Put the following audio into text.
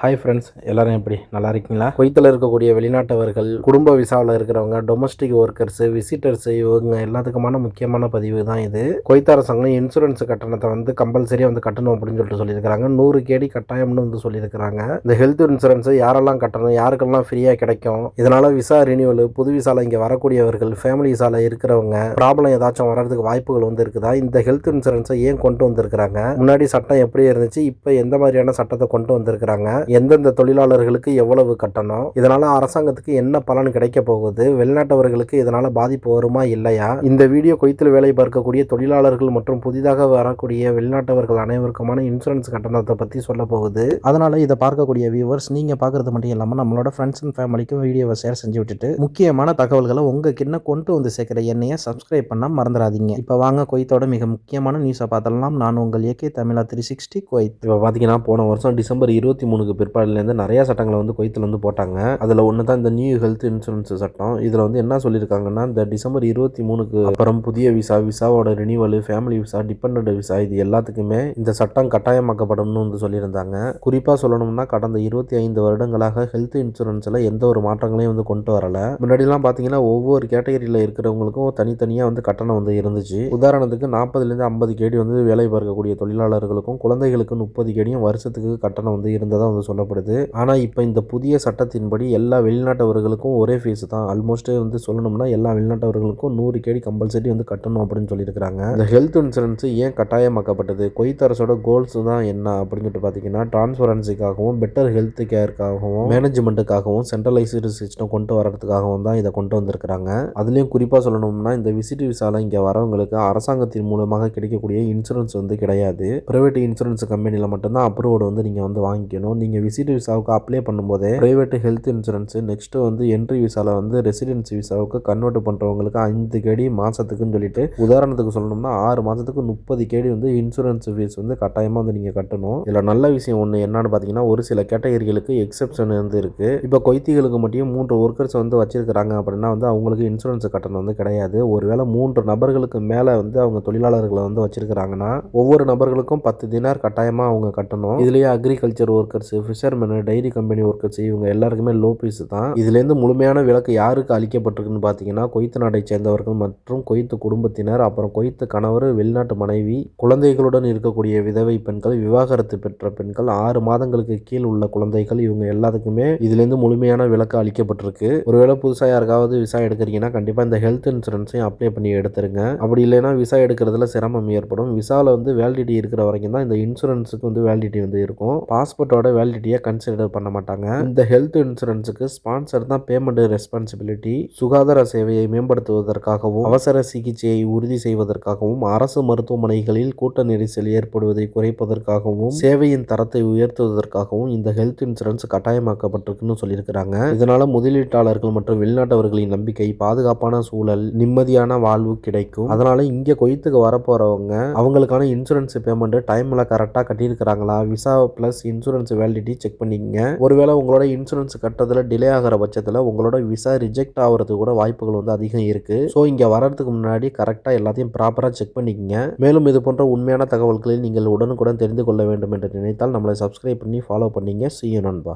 Hi friends, எல்லாரும் எப்படி நல்லா இருக்கீங்களா? குவைத்தில் இருக்கக்கூடிய வெளிநாட்டவர்கள், குடும்ப விசாவில் இருக்கிறவங்க, டொமஸ்டிக் ஒர்க்கர்ஸ், விசிட்டர்ஸ், இவங்க எல்லாத்துக்குமான முக்கியமான பதிவு தான் இது. குவைத் அரசாங்கம் இன்சூரன்ஸ் கட்டணத்தை கம்பல்சரியா கட்டணும் அப்படின்னு சொல்லியிருக்காங்க. 100 கேடி கட்டாயம்னு சொல்லியிருக்காங்க. இந்த ஹெல்த் இன்சூரன்ஸ் யாரெல்லாம் கட்டணும், யாருக்கெல்லாம் ஃப்ரீயா கிடைக்கும், இதனால விசா ரினியூவல், புது விசால இங்க வரக்கூடியவர்கள், ஃபேமிலி விசால இருக்கிறவங்க ப்ராப்ளம் ஏதாச்சும் வர்றதுக்கு வாய்ப்புகள் இருக்குதா? இந்த ஹெல்த் இன்சூரன்ஸை ஏன் கொண்டு வந்திருக்கிறாங்க? முன்னாடி சட்டம் எப்படி இருந்துச்சு, இப்ப எந்த மாதிரியான சட்டத்தை கொண்டு வந்திருக்கிறாங்க, எந்தெந்த தொழிலாளர்களுக்கு எவ்வளவு கட்டணம், இதனால அரசாங்கத்துக்கு என்ன பலன் கிடைக்க போகுது, வெளிநாட்டவர்களுக்கு இதனால பாதிப்பு வருமா இல்லையா? இந்த வீடியோ குவைத்தில் வேலை பார்க்கக்கூடிய தொழிலாளர்கள் மற்றும் புதிதாக வரக்கூடிய வெளிநாட்டவர்கள் அனைவருக்குமான இன்சூரன்ஸ் கட்டணத்தை பத்தி சொல்ல போகுது. அதனால இதை பார்க்கக்கூடிய வியூவர்ஸ், நீங்க பார்க்கறது மட்டும் இல்லாம நம்மளோட ஃப்ரெண்ட்ஸ் அண்ட் ஃபேமிலிக்கும் வீடியோவை ஷேர் செஞ்சு விட்டுட்டு முக்கியமான தகவல்களை உங்க கிட்ட கொண்டு வந்து சேர்க்கிற என்னைய சப்ஸ்கிரைப் பண்ண மறந்துடாதீங்க. இப்ப வாங்க குவைத்தோட மிக முக்கியமான நியூஸை பார்த்தலாம். நான் உங்கள் ஏகே தமிழா 360 குவைத். இப்ப பாத்தீங்கன்னா போன வருஷம் டிசம்பர் 23 பிற்பாடுலேருந்து நிறைய சட்டங்களை குவைத்தில் போட்டாங்க. அதில் ஒன்று தான் இந்த நியூ ஹெல்த் இன்சூரன்ஸ் சட்டம். இதில் என்ன சொல்லியிருக்காங்கன்னா, இந்த டிசம்பர் 23க்கு அப்புறம் புதிய விசாவோட renewal, family visa, dependent visa, இது எல்லாத்துக்குமே இந்த சட்டம் கட்டாயமாக்கப்படும் சொல்லியிருந்தாங்க. குறிப்பாக சொல்லணும்னா கடந்த 25 வருடங்களாக ஹெல்த் இன்சூரன்ஸில் எந்த ஒரு மாற்றங்களையும் கொண்டு வரல. முன்னாடிலாம் பார்த்தீங்கன்னா ஒவ்வொரு கேட்டகரியில் இருக்கிறவங்களுக்கும் தனித்தனியாக கட்டணம் இருந்துச்சு. உதாரணத்துக்கு 40லேருந்து 50 கேடி வேலை பார்க்கக்கூடிய தொழிலாளர்களுக்கும் குழந்தைகளுக்கு 30 கேடியும் வருஷத்துக்கு கட்டணம் இருந்ததா சொல்லப்படுது. ஆனால் இப்போ இந்த புதிய சட்டத்தின்படி எல்லா வெளிநாட்டவர்களுக்கும் ஒரே ஃபீஸ் தான். ஆல்மோஸ்ட் சொல்லணும்னா எல்லா வெளிநாட்டவர்களுக்கும் 100 கேடி கம்பல்சரி கட்டணும் அப்படின்னு சொல்லியிருக்காங்க. இந்த ஹெல்த் இன்சூரன்ஸ் ஏன் கட்டாயமாக்கப்பட்டது, குவைத் அரசோட கோல்ஸ் தான் என்ன அப்படின்னு பார்த்தீங்கன்னா, டிரான்ஸ்பரன்சிக்காகவும், பெட்டர் ஹெல்த் கேருக்காகவும், மேனேஜ்மெண்ட்டுக்காகவும், சென்ட்ரலைஸ்டு சிஸ்டம் கொண்டு வரதுக்காகவும் தான் இதை கொண்டு வந்திருக்கிறாங்க. அதுலேயும் குறிப்பாக சொல்லணும்னா இந்த விசிட் விசால இங்கே வரவங்களுக்கு அரசாங்கத்தின் மூலமாக கிடைக்கக்கூடிய இன்சூரன்ஸ் கிடையாது. பிரைவேட் இன்சூரன்ஸ் கம்பெனியில் மட்டும்தான் அப்ரூவ்டு நீங்கள் வாங்கிக்கணும். நீங்கள் விசிட் விசாவுக்கு அப்ளை பண்ணும்போதே private health insurance, next entry விசால ரெசிடென்சி விசாவுக்கு கன்வெர்ட் பண்றவங்களுக்கு 5 கேடி மாசத்துக்குன்னு சொல்லிட்டு, உதாரணத்துக்கு சொல்லணும்னா 6 மாசத்துக்கு 30 கேடி இன்சூரன்ஸ் ஃபீஸ் கட்டாயமா நீங்க கட்டணும். இதுல நல்ல விஷயம் ஒண்ணு என்னன்னு பாத்தீங்கன்னா, ஒரு சில கேட்டகரிகளுக்கு எக்ஸெப்ஷன் இருக்கு. இப்ப கொய்த்திகளுக்கு மட்டும் 3 ஒர்க்கர்ஸ் வச்சிருக்காங்க அப்படின்னா அவங்களுக்கு இன்சூரன்ஸ் கட்டணம் கிடையாது. ஒருவேளை 3 நபர்களுக்கு மேல அவங்க தொழிலாளர்களை வச்சிருக்காங்கன்னா ஒவ்வொரு நபர்களுக்கும் 10 தினார் கட்டாயமா அவங்க கட்டணும். இதுலயே agriculture workers, fisherman, dairy company workers, இவங்க எல்லாருக்குமே லோ பீஸ் தான். இதுலேருந்து முழுமையான விலக்கு யாருக்கு அளிக்கப்பட்டிருக்குன்னு பார்த்தீங்கன்னா, குவைத் நாட்டை சேர்ந்தவர்கள் மற்றும் குவைத் குடும்பத்தினர், அப்புறம் குவைத் கணவர், வெளிநாட்டு மனைவி, குழந்தைகளுடன் இருக்கக்கூடிய விதவை பெண்கள், விவாகரத்து பெற்ற பெண்கள், 6 மாதங்களுக்கு கீழ் உள்ள குழந்தைகள், இவங்க எல்லாத்துக்குமே இதுலேருந்து முழுமையான விலக்கு அளிக்கப்பட்டிருக்கு. ஒருவேளை புதுசாக யாருக்காவது விசா எடுக்கிறீங்கன்னா கண்டிப்பாக இந்த ஹெல்த் இன்சூரன்ஸையும் அப்ளை பண்ணி எடுத்துருங்க. அப்படி இல்லைன்னா விசா எடுக்கிறதுல சிரமம் ஏற்படும். விசாவில் வேலிடிட்டி இருக்கிற வரைக்கும் தான் இந்த இன்சூரன்ஸுக்கு வேலிடிட்டி இருக்கும். பாஸ்போர்ட்டோட வேலிடிட்டியை கன்சிடர் பண்ண மாட்டாங்க. இந்த ஹெல்த் இன்சூரன்ஸுக்கு ஸ்பான்சர் தான் பேமெண்ட் ரெஸ்பான்சிபிலிட்டி. சுகாதார சேவையை மேம்படுத்துவதற்காகவும், அவசர சிகிச்சையை உறுதி செய்வதற்காகவும், அரசு மருத்துவமனைகளில் கூட்ட நெரிசல் ஏற்படுவதை குறைப்பதற்காகவும், சேவையின் தரத்தை உயர்த்துவதற்காகவும் இந்த ஹெல்த் இன்சூரன்ஸ் கட்டாயமாக்கப்பட்டிருக்குன்னு சொல்லியிருக்கிறாங்க. இதனால முதலீட்டாளர்கள் மற்றும் வெளிநாட்டவர்களின் நம்பிக்கை, பாதுகாப்பான சூழல், நிம்மதியான வாழ்வு கிடைக்கும். அதனால இங்க குவைத்துக்கு வரப்போறவங்க அவங்களுக்கான இன்சூரன்ஸ் பேமெண்ட் டைம்ல கரெக்டா கட்டியிருக்கிறாங்களா, visa plus insurance validity check பண்ணிக்கங்க. ஒருவேளை உங்களோட இன்சூரன்ஸ் கட்டுறதுல டிலே ஆகிற பட்சத்தில் உங்களோட விசா ரிஜெக்ட் ஆகிறதுக்கு கூட வாய்ப்புகள் அதிகம் இருக்கு. ஸோ இங்கே வரதுக்கு முன்னாடி கரெக்டாக எல்லாத்தையும் ப்ராப்பராக செக் பண்ணிக்கங்க. மேலும் இது போன்ற உண்மையான தகவல்களை நீங்கள் உடனுக்குடன் தெரிந்து கொள்ள வேண்டும் என்று நினைத்தால் நம்மளை சப்ஸ்கிரைப் பண்ணி ஃபாலோ பண்ணீங்க. See you நண்பா.